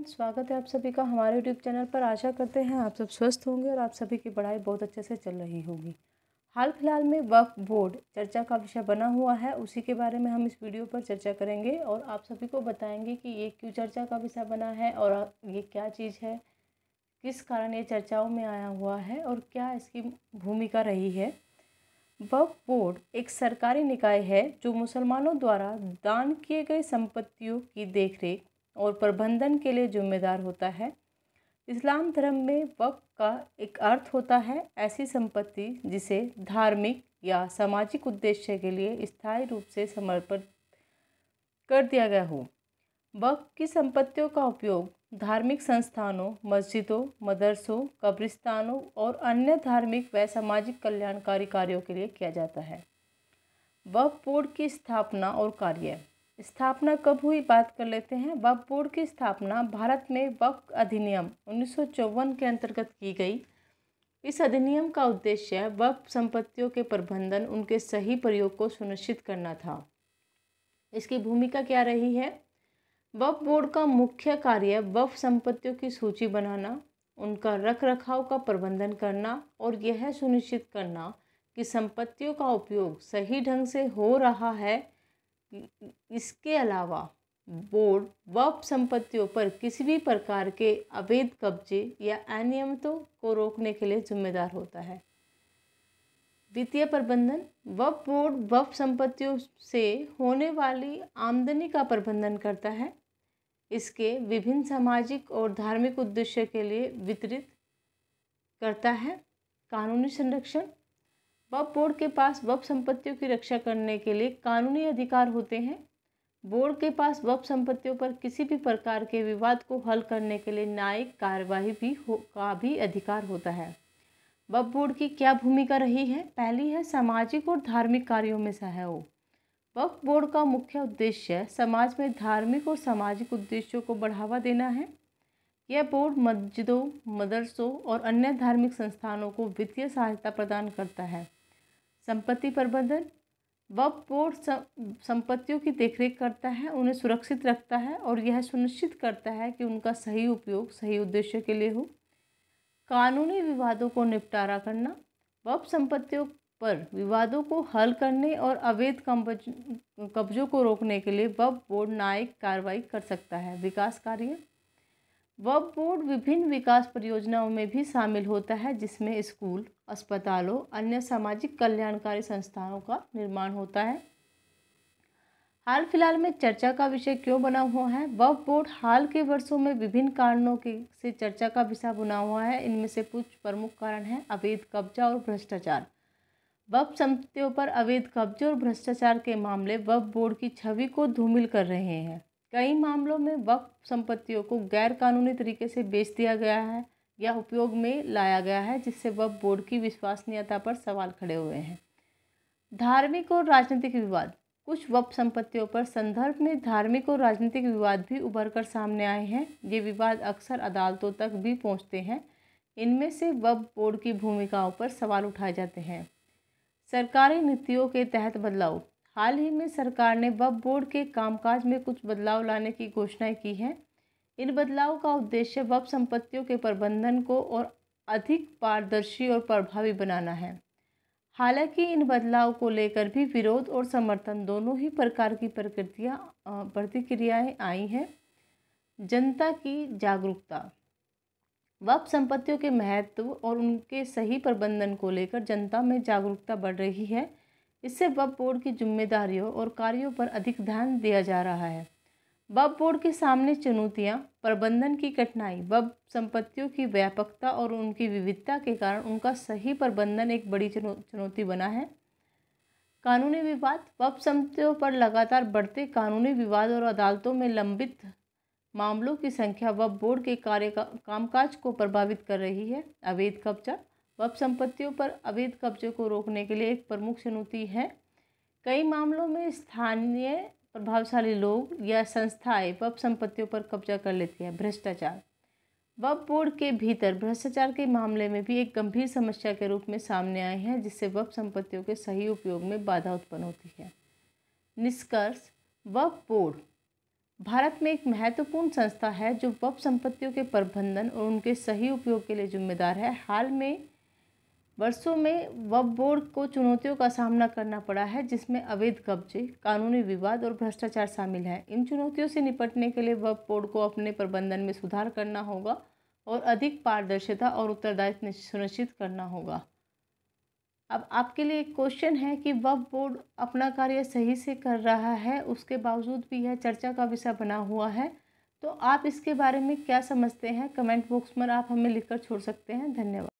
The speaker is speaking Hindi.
स्वागत है आप सभी का हमारे यूट्यूब चैनल पर। आशा करते हैं आप सब स्वस्थ होंगे और आप सभी की पढ़ाई बहुत अच्छे से चल रही होगी। हाल फिलहाल में वक्फ बोर्ड चर्चा का विषय बना हुआ है, उसी के बारे में हम इस वीडियो पर चर्चा करेंगे और आप सभी को बताएंगे कि ये क्यों चर्चा का विषय बना है और ये क्या चीज़ है, किस कारण ये चर्चाओं में आया हुआ है और क्या इसकी भूमिका रही है। वक्फ बोर्ड एक सरकारी निकाय है जो मुसलमानों द्वारा दान किए गए संपत्तियों की देखरेख और प्रबंधन के लिए जिम्मेदार होता है। इस्लाम धर्म में वक्फ का एक अर्थ होता है ऐसी संपत्ति जिसे धार्मिक या सामाजिक उद्देश्य के लिए स्थायी रूप से समर्पित कर दिया गया हो। वक्फ की संपत्तियों का उपयोग धार्मिक संस्थानों, मस्जिदों, मदरसों, कब्रिस्तानों और अन्य धार्मिक व सामाजिक कल्याणकारी कार्यों के लिए किया जाता है। वक्फ बोर्ड की स्थापना और कार्य। स्थापना कब हुई, बात कर लेते हैं। वक्फ बोर्ड की स्थापना भारत में वक्फ अधिनियम 1954 के अंतर्गत की गई। इस अधिनियम का उद्देश्य वक्फ संपत्तियों के प्रबंधन, उनके सही प्रयोग को सुनिश्चित करना था। इसकी भूमिका क्या रही है? वक्फ बोर्ड का मुख्य कार्य वक्फ संपत्तियों की सूची बनाना, उनका रख रखाव का प्रबंधन करना और यह सुनिश्चित करना कि संपत्तियों का उपयोग सही ढंग से हो रहा है। इसके अलावा बोर्ड वक्फ संपत्तियों पर किसी भी प्रकार के अवैध कब्जे या अनियमितों को रोकने के लिए जिम्मेदार होता है। वित्तीय प्रबंधन। वक्फ बोर्ड वक्फ संपत्तियों से होने वाली आमदनी का प्रबंधन करता है। इसके विभिन्न सामाजिक और धार्मिक उद्देश्य के लिए वितरित करता है। कानूनी संरक्षण। वक्फ बोर्ड के पास वक्फ संपत्तियों की रक्षा करने के लिए कानूनी अधिकार होते हैं। बोर्ड के पास वक्फ संपत्तियों पर किसी भी प्रकार के विवाद को हल करने के लिए न्यायिक कार्यवाही का भी अधिकार होता है। वक्फ बोर्ड की क्या भूमिका रही है? पहली है सामाजिक और धार्मिक कार्यों में सहयोग। वक्फ बोर्ड का मुख्य उद्देश्य समाज में धार्मिक और सामाजिक उद्देश्यों को बढ़ावा देना है। यह बोर्ड मस्जिदों, मदरसों और अन्य धार्मिक संस्थानों को वित्तीय सहायता प्रदान करता है। संपत्ति प्रबंधन। वक्फ बोर्ड संपत्तियों की देखरेख करता है, उन्हें सुरक्षित रखता है और यह सुनिश्चित करता है कि उनका सही उपयोग सही उद्देश्य के लिए हो। कानूनी विवादों को निपटारा करना। वक्फ संपत्तियों पर विवादों को हल करने और अवैध कब्जों को रोकने के लिए वक्फ बोर्ड न्यायिक कार्रवाई कर सकता है। विकास कार्य। वक्फ बोर्ड विभिन्न विकास परियोजनाओं में भी शामिल होता है, जिसमें स्कूल, अस्पतालों, अन्य सामाजिक कल्याणकारी संस्थानों का निर्माण होता है। हाल फिलहाल में चर्चा का विषय क्यों बना हुआ है? वक्फ बोर्ड हाल के वर्षों में विभिन्न कारणों से चर्चा का विषय बना हुआ है। इनमें से कुछ प्रमुख कारण हैं अवैध कब्जा और भ्रष्टाचार। वक्फ संपत्तियों पर अवैध कब्जे और भ्रष्टाचार के मामले वक्फ बोर्ड की छवि को धूमिल कर रहे हैं। कई मामलों में वक्फ संपत्तियों को गैर कानूनी तरीके से बेच दिया गया है या उपयोग में लाया गया है, जिससे वक्फ बोर्ड की विश्वसनीयता पर सवाल खड़े हुए हैं। धार्मिक और राजनीतिक विवाद। कुछ वक्फ संपत्तियों पर संदर्भ में धार्मिक और राजनीतिक विवाद भी उभर कर सामने आए हैं। ये विवाद अक्सर अदालतों तक भी पहुँचते हैं। इनमें से वक्फ बोर्ड की भूमिकाओं पर सवाल उठाए जाते हैं। सरकारी नीतियों के तहत बदलाव। हाल ही में सरकार ने वक्फ बोर्ड के कामकाज में कुछ बदलाव लाने की घोषणा की है। इन बदलाव का उद्देश्य वक्फ संपत्तियों के प्रबंधन को और अधिक पारदर्शी और प्रभावी बनाना है। हालांकि इन बदलाव को लेकर भी विरोध और समर्थन दोनों ही प्रकार की प्रतिक्रियाएं आई हैं। जनता की जागरूकता। वक्फ संपत्तियों के महत्व और उनके सही प्रबंधन को लेकर जनता में जागरूकता बढ़ रही है। इससे वक्फ बोर्ड की जिम्मेदारियों और कार्यों पर अधिक ध्यान दिया जा रहा है। वक्फ बोर्ड के सामने चुनौतियां। प्रबंधन की कठिनाई। वक्फ संपत्तियों की व्यापकता और उनकी विविधता के कारण उनका सही प्रबंधन एक बड़ी चुनौती बना है। कानूनी विवाद। वक्फ संपत्तियों पर लगातार बढ़ते कानूनी विवाद और अदालतों में लंबित मामलों की संख्या वक्फ बोर्ड के कामकाज को प्रभावित कर रही है। अवैध कब्जा। वक्फ संपत्तियों पर अवैध कब्जे को रोकने के लिए एक प्रमुख चुनौती है। कई मामलों में स्थानीय प्रभावशाली लोग या संस्थाएं वक्फ संपत्तियों पर कब्जा कर लेती हैं। भ्रष्टाचार। वक्फ बोर्ड के भीतर भ्रष्टाचार के मामले में भी एक गंभीर समस्या के रूप में सामने आए हैं, जिससे वक्फ संपत्तियों के सही उपयोग में बाधा उत्पन्न होती है। निष्कर्ष। वक्फ बोर्ड भारत में एक महत्वपूर्ण संस्था है जो वक्फ संपत्तियों के प्रबंधन और उनके सही उपयोग के लिए जिम्मेदार है। हाल में वर्षों में वक्फ बोर्ड को चुनौतियों का सामना करना पड़ा है, जिसमें अवैध कब्जे, कानूनी विवाद और भ्रष्टाचार शामिल है। इन चुनौतियों से निपटने के लिए वक्फ बोर्ड को अपने प्रबंधन में सुधार करना होगा और अधिक पारदर्शिता और उत्तरदायित्व सुनिश्चित करना होगा। अब आपके लिए एक क्वेश्चन है कि वक्फ बोर्ड अपना कार्य सही से कर रहा है, उसके बावजूद भी यह चर्चा का विषय बना हुआ है। तो आप इसके बारे में क्या समझते हैं? कमेंट बॉक्स में आप हमें लिखकर छोड़ सकते हैं। धन्यवाद।